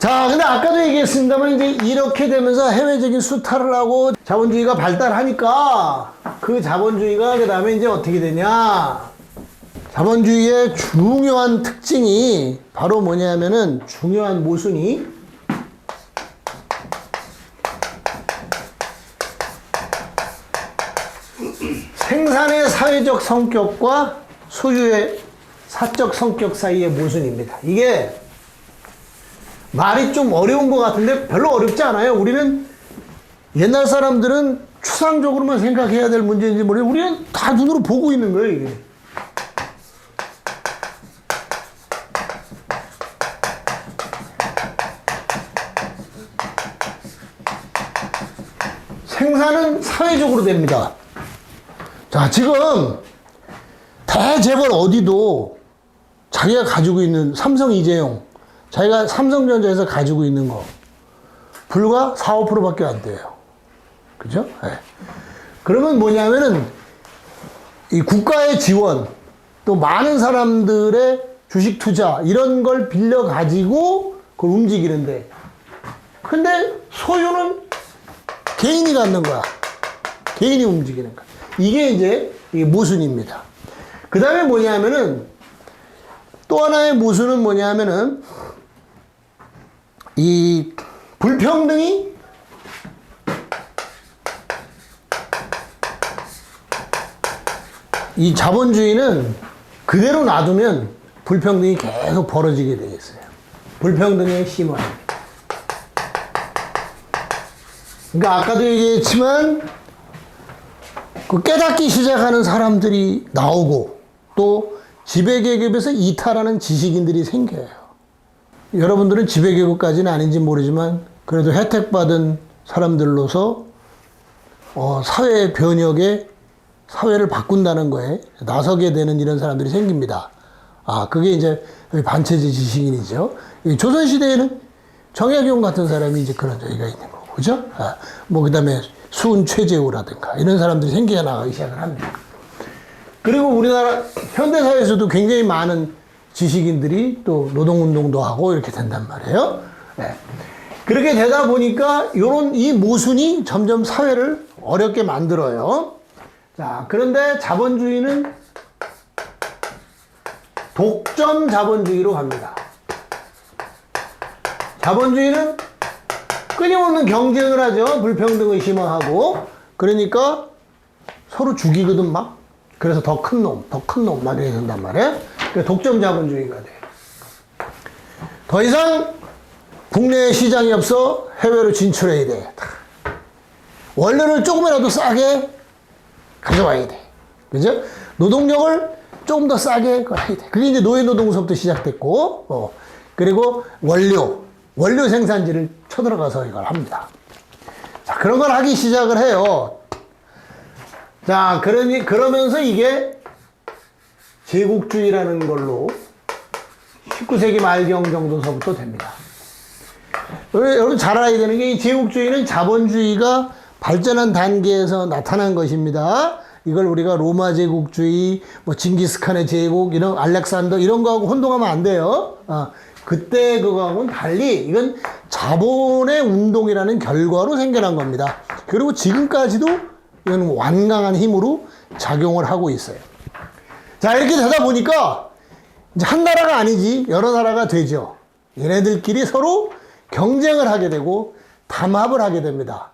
자, 근데 아까도 얘기했습니다만 이제 이렇게 되면서 해외적인 수탈을 하고 자본주의가 발달하니까 그 자본주의가 그 다음에 이제 어떻게 되냐. 자본주의의 중요한 특징이 바로 뭐냐면은 중요한 모순이 생산의 사회적 성격과 소유의 사적 성격 사이의 모순입니다. 이게 말이 좀 어려운 것 같은데 별로 어렵지 않아요. 우리는 옛날 사람들은 추상적으로만 생각해야 될 문제인지 모르겠는데 우리는 다 눈으로 보고 있는 거예요, 이게. 생산은 사회적으로 됩니다. 자, 지금 대재벌 어디도 자기가 가지고 있는 삼성 이재용, 자기가 삼성전자에서 가지고 있는 거 불과 4, 5%밖에 안 돼요. 그죠? 네. 그러면 뭐냐면은 이 국가의 지원, 또 많은 사람들의 주식 투자 이런 걸 빌려 가지고 그걸 움직이는데, 근데 소유는 개인이 갖는 거야. 개인이 움직이는 거야. 이게 이제 모순입니다. 그 다음에 뭐냐면은 또 하나의 모순은 뭐냐면은 이 불평등이 이 자본주의는 그대로 놔두면 불평등이 계속 벌어지게 되어 있어요. 불평등의 심화입니다. 그러니까 아까도 얘기했지만 그 깨닫기 시작하는 사람들이 나오고 또 지배계급에서 이탈하는 지식인들이 생겨요. 여러분들은 지배계급까지는 아닌지 모르지만 그래도 혜택받은 사람들로서 사회 변혁에 사회를 바꾼다는 거에 나서게 되는 이런 사람들이 생깁니다. 아, 그게 이제 반체제 지식인이죠. 조선시대에는 정약용 같은 사람이 이제 그런 저희가 있는 거고, 그죠? 아, 그 다음에 수은 최재우라든가 이런 사람들이 생겨나가기 시작을 합니다. 그리고 우리나라 현대사회에서도 굉장히 많은 지식인들이 또 노동운동도 하고 이렇게 된단 말이에요. 네. 그렇게 되다 보니까 이 모순이 점점 사회를 어렵게 만들어요. 자, 그런데 자본주의는 독점 자본주의로 갑니다. 자본주의는 끊임없는 경쟁을 하죠. 불평등을 심화하고. 그러니까 서로 죽이거든 막. 그래서 더 큰 놈 막 이렇게 된단 말이에요. 독점 자본주의가 돼. 더 이상 국내에 시장이 없어 해외로 진출해야 돼. 원료를 조금이라도 싸게 가져와야 돼. 그죠? 노동력을 조금 더 싸게 해야 돼. 그게 이제 노예노동부터 시작됐고, 그리고 원료 생산지를 쳐들어가서 이걸 합니다. 자, 그런 걸 하기 시작을 해요. 자, 그러면서 이게 제국주의라는 걸로 19세기 말경 정도서부터 됩니다. 여러분 잘 알아야 되는 게 이 제국주의는 자본주의가 발전한 단계에서 나타난 것입니다. 이걸 우리가 로마 제국주의, 징기스칸의 제국, 이런 알렉산더 이런 거하고 혼동하면 안 돼요. 그때 그거하고는 달리 이건 자본의 운동이라는 결과로 생겨난 겁니다. 그리고 지금까지도 이건 완강한 힘으로 작용을 하고 있어요. 자, 이렇게 되다 보니까 이제 한 나라가 아니지 여러 나라가 되죠. 얘네들끼리 서로 경쟁을 하게 되고 담합을 하게 됩니다.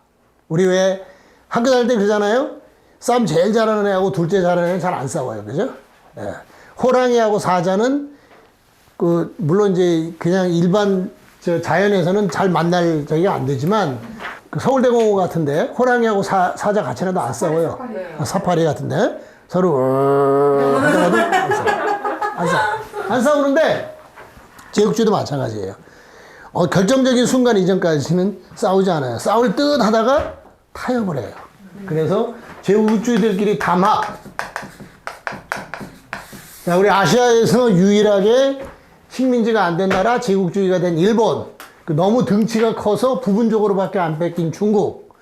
우리 왜 학교 다닐 때 그러잖아요. 싸움 제일 잘하는 애하고 둘째 잘하는 애는 잘 안 싸워요. 그죠? 예. 호랑이하고 사자는 물론 이제 그냥 일반 자연에서는 잘 만날 저기가 안 되지만 서울대공원 같은데 호랑이하고 사자 같이 나도 안 싸워요. 사파리 같은데 서로 하더라도 안 싸우는데 제국주의도 마찬가지예요. 결정적인 순간 이전까지는 싸우지 않아요. 싸울 듯 하다가 타협을 해요. 그래서 제국주의들끼리 담합. 자, 우리 아시아에서 유일하게 식민지가 안 된 나라, 제국주의가 된 일본. 너무 등치가 커서 부분적으로밖에 안 뺏긴 중국.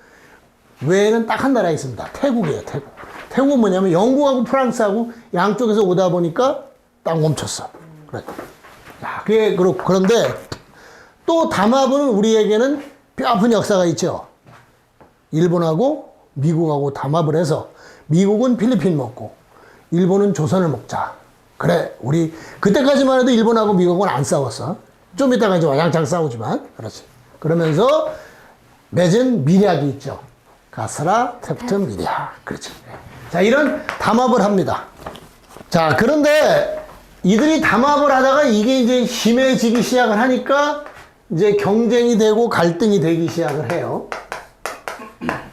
외에는 딱 한 나라 있습니다. 태국이에요, 태국. 태국은 뭐냐면 영국하고 프랑스하고 양쪽에서 오다 보니까 딱 멈췄어. 그래. 야, 그게 그렇고. 그런데 또 담합은 우리에게는 뼈아픈 역사가 있죠. 일본하고 미국하고 담합을 해서 미국은 필리핀 먹고 일본은 조선을 먹자. 그래, 우리 그때까지만 해도 일본하고 미국은 안 싸웠어. 좀 이따가 이제 와장창 싸우지만. 그렇지. 그러면서 맺은 미략이 있죠. 가스라, 텝트, 미략. 그렇지. 자, 이런 담합을 합니다. 자, 그런데 이들이 담합을 하다가 이게 이제 심해지기 시작을 하니까 이제 경쟁이 되고 갈등이 되기 시작을 해요.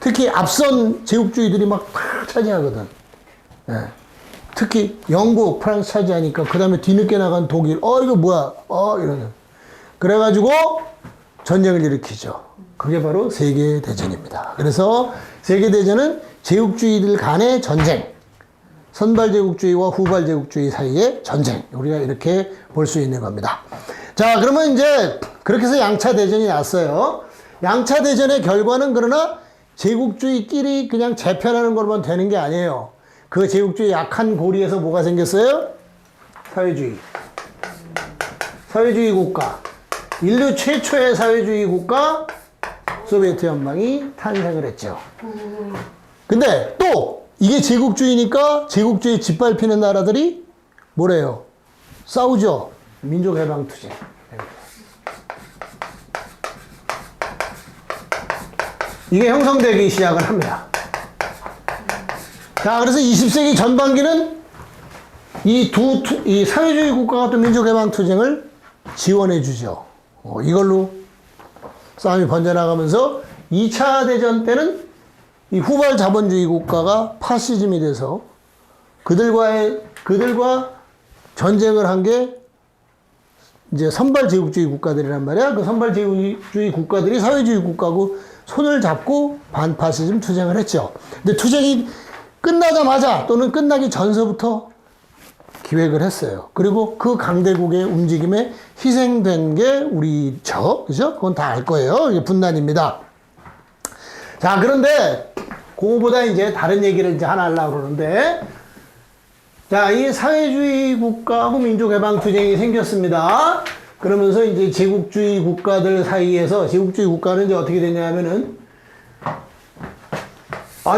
특히 앞선 제국주의들이 막 차지하거든. 예. 특히 영국, 프랑스 차지하니까 그 다음에 뒤늦게 나간 독일, 이거 뭐야, 이러는. 그래가지고 전쟁을 일으키죠. 그게 바로 세계대전입니다. 그래서 세계대전은 제국주의들 간의 전쟁, 선발제국주의와 후발제국주의 사이의 전쟁. 우리가 이렇게 볼 수 있는 겁니다. 자, 그러면 이제 그렇게 해서 양차대전이 났어요. 양차대전의 결과는 그러나 제국주의끼리 그냥 재편하는 걸만 되는 게 아니에요. 그 제국주의 약한 고리에서 뭐가 생겼어요? 사회주의. 사회주의 국가. 인류 최초의 사회주의 국가 소비에트 연방이 탄생을 했죠. 근데 또 이게 제국주의니까 제국주의 짓밟히는 나라들이 뭐래요? 싸우죠. 민족해방투쟁. 이게 형성되기 시작을 합니다. 자, 그래서 20세기 전반기는 이 사회주의 국가가 또 민족해방투쟁을 지원해 주죠. 이걸로 싸움이 번져나가면서 2차 대전 때는 이 후발 자본주의 국가가 파시즘이 돼서 그들과 전쟁을 한 게 이제 선발 제국주의 국가들이란 말이야. 그 선발 제국주의 국가들이 사회주의 국가하고 손을 잡고 반파시즘 투쟁을 했죠. 근데 투쟁이 끝나자마자 또는 끝나기 전서부터 기획을 했어요. 그리고 그 강대국의 움직임에 희생된 게 우리죠. 그죠? 그건 다 알 거예요. 이게 분단입니다. 자, 그런데 그거보다 이제 다른 얘기를 이제 하나 하려고 그러는데, 자, 이 사회주의 국가하고 민족해방투쟁이 생겼습니다. 그러면서 이제 제국주의 국가들 사이에서 제국주의 국가는 이제 어떻게 되냐면은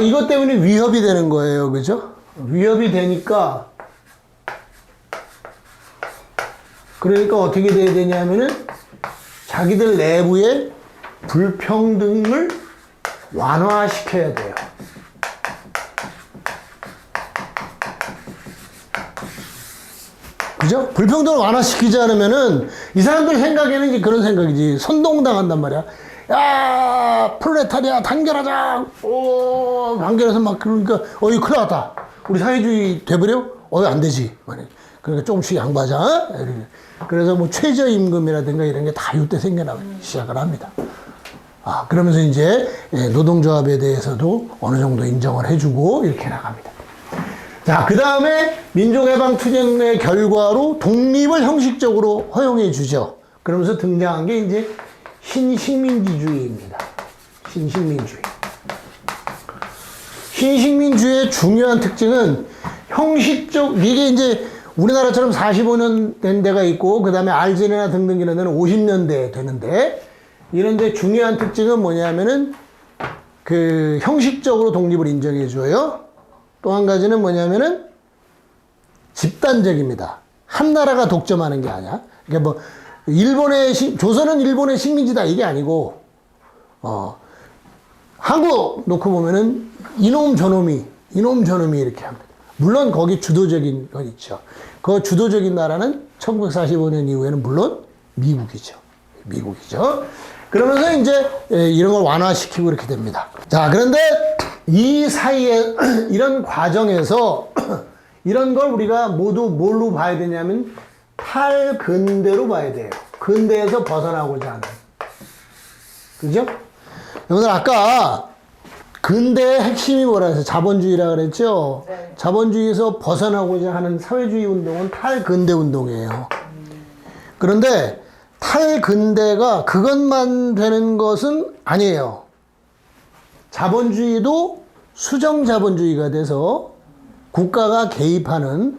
이것 때문에 위협이 되는 거예요. 그죠? 위협이 되니까 그러니까 어떻게 돼야 되냐면은 자기들 내부의 불평등을 완화시켜야 돼요. 그죠? 불평등을 완화시키지 않으면은 이 사람들 생각에는 이제 그런 생각이지. 선동당한단 말이야. 야, 프롤레타리아 단결하자. 단결해서 막 그러니까 이거 큰일 났다. 우리 사회주의 돼버려? 안 되지. 그러니까 조금씩 양보하자. 그래서 뭐 최저임금이라든가 이런 게 다 이때 생겨나기 시작을 합니다. 그러면서 이제 노동조합에 대해서도 어느 정도 인정을 해주고 이렇게 나갑니다. 자, 그 다음에 민족해방투쟁의 결과로 독립을 형식적으로 허용해 주죠. 그러면서 등장한 게 이제 신식민지주의입니다. 신식민주의. 신식민주의의 중요한 특징은 이게 이제 우리나라처럼 45년 된 데가 있고, 그 다음에 알제리나 등등 이런 데는 50년대 되는데, 이런데 중요한 특징은 뭐냐면은, 형식적으로 독립을 인정해 줘요. 또 한 가지는 뭐냐면은, 집단적입니다. 한 나라가 독점하는 게 아니야. 그러니까 조선은 일본의 식민지다 이게 아니고, 한국 놓고 보면은, 이놈 저놈이 이렇게 합니다. 물론 거기 주도적인 건 있죠. 그 주도적인 나라는 1945년 이후에는 물론 미국이죠. 그러면서 이제 이런 걸 완화시키고 이렇게 됩니다. 자, 그런데 이 사이에 이런 과정에서 이런 걸 우리가 모두 뭘로 봐야 되냐면 탈근대로 봐야 돼요. 근대에서 벗어나고자 하는. 그죠? 여러분들 아까 근대의 핵심이 뭐라 해서 자본주의라 그랬죠? 네. 자본주의에서 벗어나고자 하는 사회주의 운동은 탈근대 운동이에요. 그런데 탈근대가 그것만 되는 것은 아니에요. 자본주의도 수정자본주의가 돼서 국가가 개입하는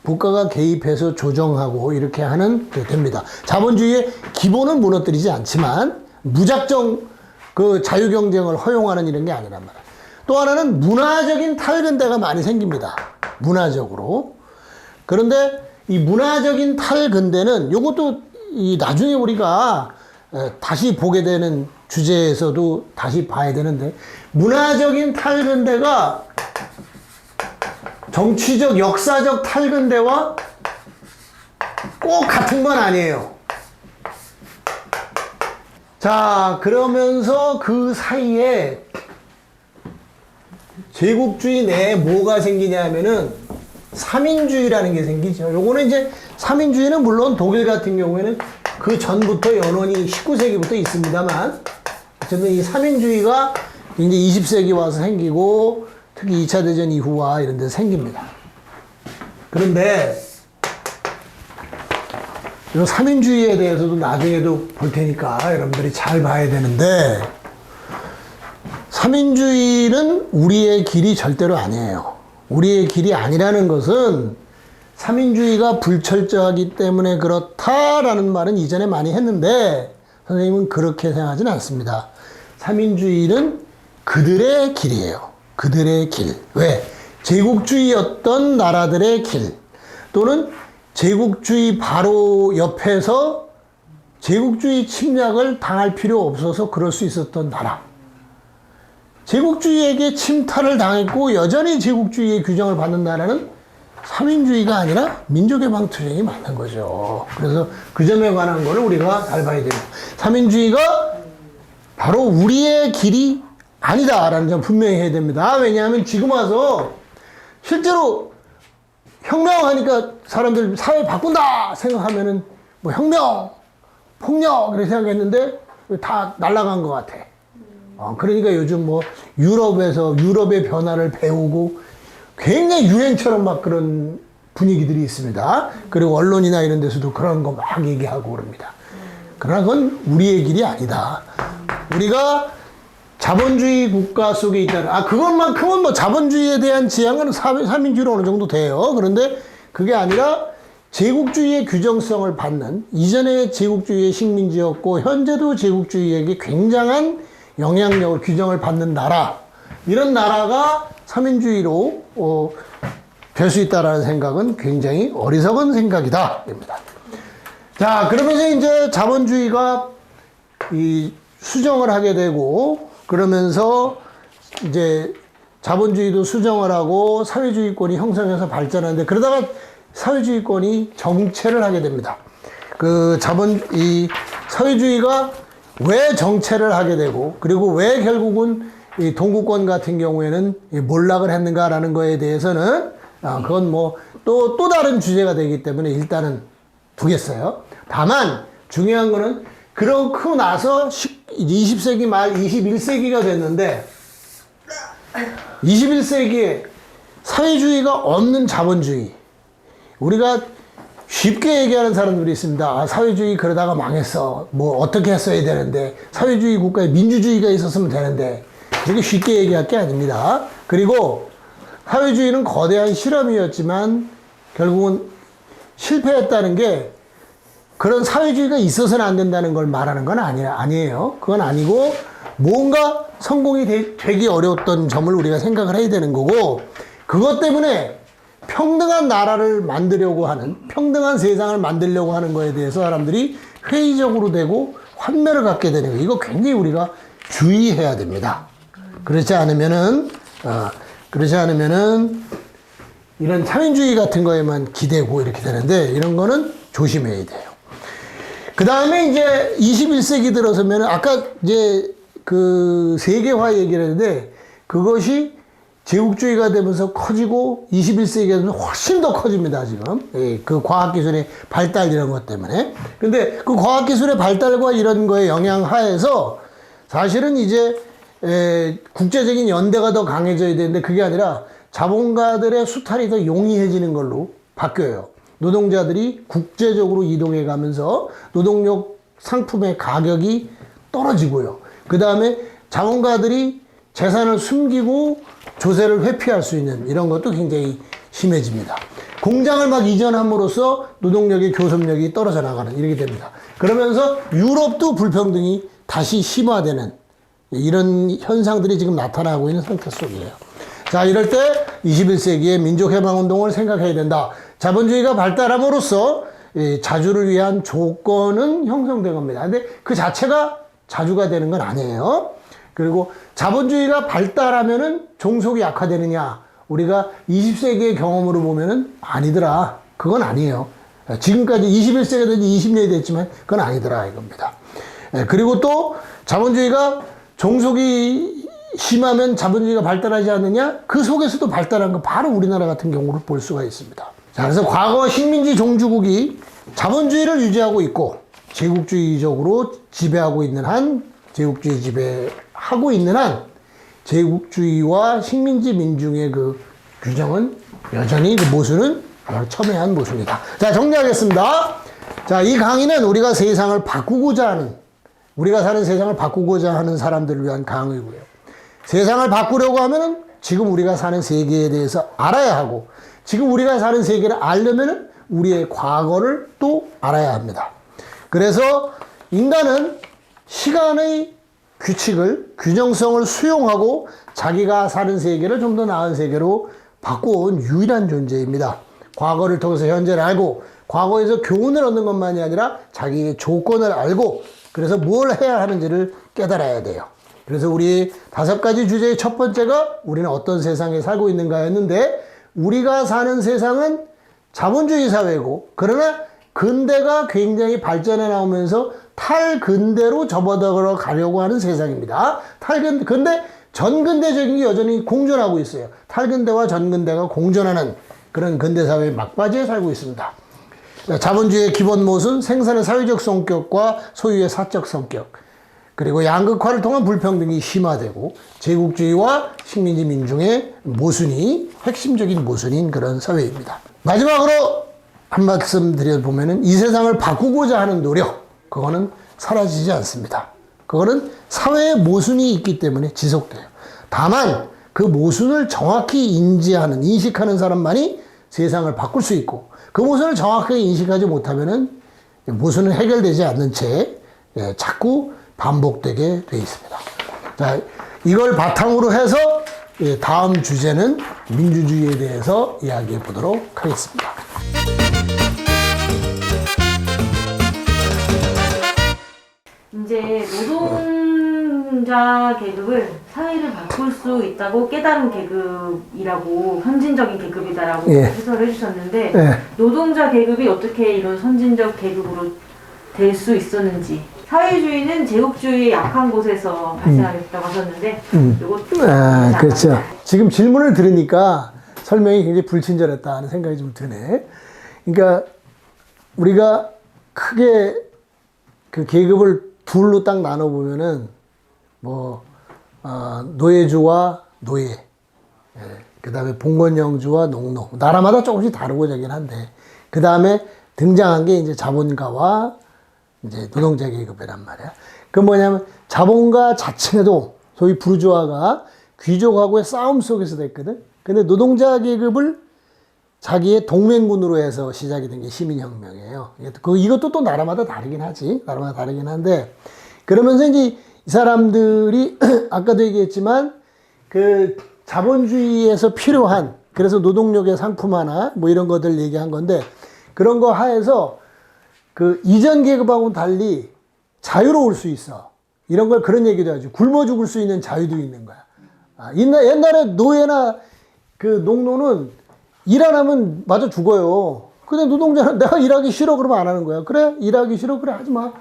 국가가 개입해서 조정하고 이렇게 하는 게 됩니다. 자본주의의 기본은 무너뜨리지 않지만 무작정 그 자유경쟁을 허용하는 이런 게 아니란 말이에요. 또 하나는 문화적인 탈근대가 많이 생깁니다. 문화적으로. 그런데 이 문화적인 탈근대는 요것도 이 나중에 우리가 다시 보게 되는 주제에서도 다시 봐야 되는데, 문화적인 탈근대가 정치적 역사적 탈근대와 꼭 같은 건 아니에요. 자, 그러면서 그 사이에 제국주의 내에 뭐가 생기냐 하면은 삼인주의라는 게 생기죠. 요거는 이제 삼인주의는 물론 독일 같은 경우에는 그 전부터 연원이 19세기부터 있습니다만, 어쨌든 이 삼인주의가 이제 20세기 와서 생기고 특히 2차 대전 이후와 이런 데서 생깁니다. 그런데 이 삼인주의에 대해서도 나중에도 볼 테니까 여러분들이 잘 봐야 되는데, 삼인주의는 우리의 길이 절대로 아니에요. 우리의 길이 아니라는 것은 삼인주의가 불철저하기 때문에 그렇다라는 말은 이전에 많이 했는데, 선생님은 그렇게 생각하지는 않습니다. 삼인주의는 그들의 길이에요. 그들의 길. 왜? 제국주의였던 나라들의 길, 또는 제국주의 바로 옆에서 제국주의 침략을 당할 필요 없어서 그럴 수 있었던 나라. 제국주의에게 침탈을 당했고 여전히 제국주의의 규정을 받는 나라는 삼인주의가 아니라 민족해방투쟁이 맞는 거죠. 그래서 그 점에 관한 거를 우리가 잘 봐야 됩니다. 삼인주의가 바로 우리의 길이 아니다라는 점 분명히 해야 됩니다. 왜냐하면 지금 와서 실제로 혁명하니까 사람들 사회 바꾼다 생각하면은 뭐 혁명, 폭력 이렇게 생각했는데 다 날아간 것 같아. 그러니까 요즘 뭐 유럽의 변화를 배우고 굉장히 유행처럼 막 그런 분위기들이 있습니다. 그리고 언론이나 이런 데서도 그런 거 막 얘기하고 그럽니다. 그러나 그건 우리의 길이 아니다. 우리가 자본주의 국가 속에 있다는, 그것만큼은 뭐 자본주의에 대한 지향은 삼인주의로 어느 정도 돼요. 그런데 그게 아니라 제국주의의 규정성을 받는, 이전에 제국주의의 식민지였고 현재도 제국주의에게 굉장한 영향력을, 규정을 받는 나라, 이런 나라가 삼인주의로 될 수 있다라는 생각은 굉장히 어리석은 생각이다. 입니다. 자, 그러면서 이제 자본주의가 이 수정을 하게 되고, 그러면서 이제 자본주의도 수정을 하고 사회주의권이 형성해서 발전하는데, 그러다가 사회주의권이 정체를 하게 됩니다. 이 사회주의가 왜 정체를 하게 되고, 그리고 왜 결국은 이 동구권 같은 경우에는 몰락을 했는가라는 거에 대해서는 그건 뭐 또 다른 주제가 되기 때문에 일단은 두겠어요. 다만 중요한 거는 그렇고 나서 20세기 말 21세기가 됐는데, 21세기에 사회주의가 없는 자본주의, 우리가 쉽게 얘기하는 사람들이 있습니다. 사회주의 그러다가 망했어. 뭐 어떻게 했어야 되는데, 사회주의 국가에 민주주의가 있었으면 되는데, 이렇게 쉽게 얘기할 게 아닙니다. 그리고 사회주의는 거대한 실험이었지만 결국은 실패했다는 게 그런 사회주의가 있어서는 안 된다는 걸 말하는 건 아니에요. 그건 아니고 뭔가 성공이 되기 어려웠던 점을 우리가 생각을 해야 되는 거고, 그것 때문에 평등한 나라를 만들려고 하는, 평등한 세상을 만들려고 하는 거에 대해서 사람들이 회의적으로 되고 환멸을 갖게 되는 거예요. 이거 굉장히 우리가 주의해야 됩니다. 그렇지 않으면은 이런 삼인주의 같은 거에만 기대고 이렇게 되는데, 이런 거는 조심해야 돼요. 그 다음에 이제 21세기 들어서면, 아까 이제 그 세계화 얘기를 했는데, 그것이 제국주의가 되면서 커지고 21세기가 되면 훨씬 더 커집니다, 지금. 그 과학기술의 발달 이런 것 때문에. 근데 그 과학기술의 발달과 이런 거에 영향 하에서 사실은 이제 국제적인 연대가 더 강해져야 되는데, 그게 아니라 자본가들의 수탈이 더 용이해지는 걸로 바뀌어요. 노동자들이 국제적으로 이동해 가면서 노동력 상품의 가격이 떨어지고요. 그 다음에 자본가들이 재산을 숨기고 조세를 회피할 수 있는 이런 것도 굉장히 심해집니다. 공장을 막 이전함으로써 노동력의 교섭력이 떨어져 나가는 이렇게 됩니다. 그러면서 유럽도 불평등이 다시 심화되는 이런 현상들이 지금 나타나고 있는 상태 속이에요. 자, 이럴 때 21세기의 민족해방운동을 생각해야 된다. 자본주의가 발달함으로써 자주를 위한 조건은 형성된 겁니다. 근데 그 자체가 자주가 되는 건 아니에요. 그리고 자본주의가 발달하면은 종속이 약화되느냐? 우리가 20세기의 경험으로 보면은 아니더라. 그건 아니에요. 지금까지 21세기가 된 지 20년이 됐지만 그건 아니더라 이겁니다. 그리고 또 자본주의가 종속이 심하면 자본주의가 발달하지 않느냐? 그 속에서도 발달한 건 바로 우리나라 같은 경우를 볼 수가 있습니다. 자, 그래서 과거 식민지 종주국이 자본주의를 유지하고 있고 제국주의적으로 지배하고 있는 한, 제국주의 지배하고 있는 한, 제국주의와 식민지 민중의 그 규정은 여전히 그 모순은 첨예한 모순이다. 자, 정리하겠습니다. 자, 이 강의는 우리가 세상을 바꾸고자 하는, 우리가 사는 세상을 바꾸고자 하는 사람들을 위한 강의고요. 세상을 바꾸려고 하면은 지금 우리가 사는 세계에 대해서 알아야 하고, 지금 우리가 사는 세계를 알려면은 우리의 과거를 또 알아야 합니다. 그래서 인간은 시간의 규칙을, 균형성을 수용하고 자기가 사는 세계를 좀 더 나은 세계로 바꿔온 유일한 존재입니다. 과거를 통해서 현재를 알고, 과거에서 교훈을 얻는 것만이 아니라 자기의 조건을 알고, 그래서 뭘 해야 하는지를 깨달아야 돼요. 그래서 우리 5가지 주제의 첫 번째가 우리는 어떤 세상에 살고 있는가였는데, 우리가 사는 세상은 자본주의 사회고, 그러나 근대가 굉장히 발전해 나오면서 탈근대로 접어들어 가려고 하는 세상입니다. 근데 전근대적인 게 여전히 공존하고 있어요. 탈근대와 전근대가 공존하는 그런 근대사회의 막바지에 살고 있습니다. 자본주의의 기본 모순, 생산의 사회적 성격과 소유의 사적 성격, 그리고 양극화를 통한 불평등이 심화되고 제국주의와 식민지 민중의 모순이 핵심적인 모순인 그런 사회입니다. 마지막으로 한 말씀 드려보면은 이 세상을 바꾸고자 하는 노력, 그거는 사라지지 않습니다. 그거는 사회의 모순이 있기 때문에 지속돼요. 다만 그 모순을 정확히 인식하는 사람만이 세상을 바꿀 수 있고, 그 모순을 정확하게 인식하지 못하면은 모순은 해결되지 않는 채 자꾸 반복되게 돼 있습니다. 자, 이걸 바탕으로 해서 다음 주제는 민주주의에 대해서 이야기해 보도록 하겠습니다. 이제 노동자 계급을 사회를 바꿀 수 있다고 깨달은 계급이라고, 선진적인 계급이다라고 해설을 해주셨는데, 노동자 계급이 어떻게 이런 선진적 계급으로 될 수 있었는지, 사회주의는 제국주의의 약한 곳에서 발생하겠다고 하셨는데, 이것도 그렇죠. 지금 질문을 들으니까 설명이 굉장히 불친절했다는 생각이 좀 드네. 그러니까 우리가 크게 그 계급을 둘로 딱 나눠보면은 노예주와 노예, 그 다음에 봉건영주와 농노, 나라마다 조금씩 다르고 저긴 한데, 그 다음에 등장한 게 이제 자본가와 이제 노동자 계급이란 말이야. 그 뭐냐면 자본가 자체도 소위 부르주아가 귀족하고의 싸움 속에서 됐거든. 근데 노동자 계급을 자기의 동맹군으로 해서 시작이 된 게 시민혁명이에요. 이것도 또 나라마다 다르긴 하지. 나라마다 다르긴 한데, 그러면서 이제 이 사람들이 아까도 얘기했지만 그 자본주의에서 필요한, 그래서 노동력의 상품화나 뭐 이런 것들 얘기한 건데, 그런 거 하에서 그 이전 계급하고는 달리 자유로울 수 있어. 이런 걸 그런 얘기도 하죠. 굶어 죽을 수 있는 자유도 있는 거야. 옛날에 노예나 그 농노는 일 안 하면 맞아 죽어요. 근데 노동자는 내가 일하기 싫어 그러면 안 하는 거야. 그래? 일하기 싫어? 그래, 하지 마.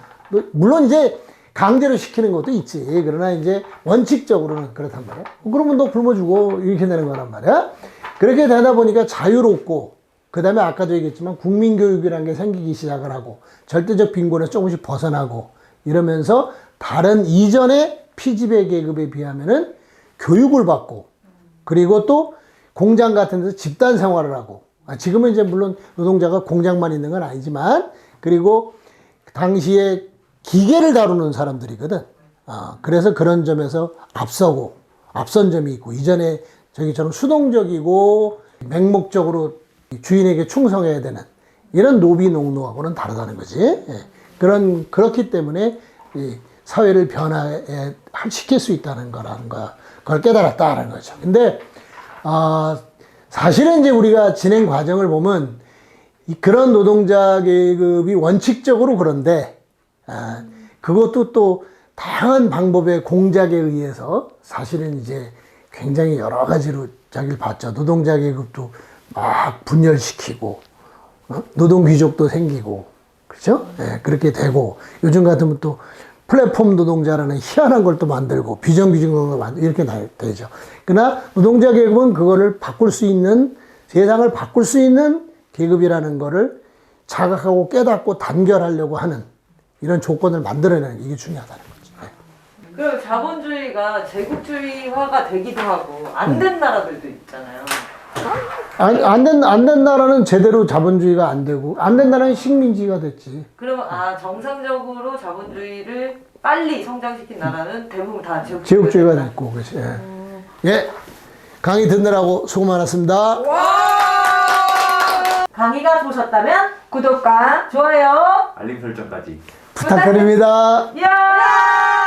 물론 이제 강제로 시키는 것도 있지. 그러나 이제 원칙적으로는 그렇단 말이야. 그러면 너 굶어 죽어. 이렇게 되는 거란 말이야. 그렇게 되다 보니까 자유롭고, 그 다음에 아까도 얘기했지만 국민교육이라는 게 생기기 시작을 하고, 절대적 빈곤에서 조금씩 벗어나고, 이러면서 다른 이전의 피지배 계급에 비하면은 교육을 받고, 그리고 또 공장 같은 데서 집단 생활을 하고, 지금은 이제 물론 노동자가 공장만 있는 건 아니지만, 그리고 당시에 기계를 다루는 사람들이거든. 그래서 그런 점에서 앞선 점이 있고, 이전에 저기처럼 수동적이고 맹목적으로 주인에게 충성해야 되는 이런 노비농노하고는 다르다는 거지. 예. 그렇기 때문에 이 사회를 변화시킬 수 있다는 거라는 거, 그걸 깨달았다는 거죠. 근데, 사실은 이제 우리가 진행 과정을 보면 그런 노동자 계급이 원칙적으로 그런데, 그것도 또 다양한 방법의 공작에 의해서 사실은 이제 굉장히 여러 가지로 자기를 봤죠. 노동자 계급도 막 분열시키고, 노동 귀족도 생기고, 그렇죠? 예, 그렇게 되고, 요즘 같으면 또 플랫폼 노동자라는 희한한 걸 또 만들고, 비정규직을 만들고, 이렇게 되죠. 그러나 노동자 계급은 그거를 바꿀 수 있는, 세상을 바꿀 수 있는 계급이라는 거를 자각하고 깨닫고 단결하려고 하는 이런 조건을 만들어내는 게 이게 중요하다는 거죠. 예. 그럼 자본주의가 제국주의화가 되기도 하고 안 된 나라들도 있잖아요. 안 된 나라는 제대로 자본주의가 안 되고, 안 된 나라는 식민지가 됐지. 그러면 정상적으로 자본주의를 빨리 성장시킨 나라는 대부분 다 제국주의가 됐고, 그렇지. 예. 예. 강의 듣느라고 수고 많았습니다. 강의가 좋으셨다면 구독과 좋아요, 알림 설정까지 부탁드립니다. 이야!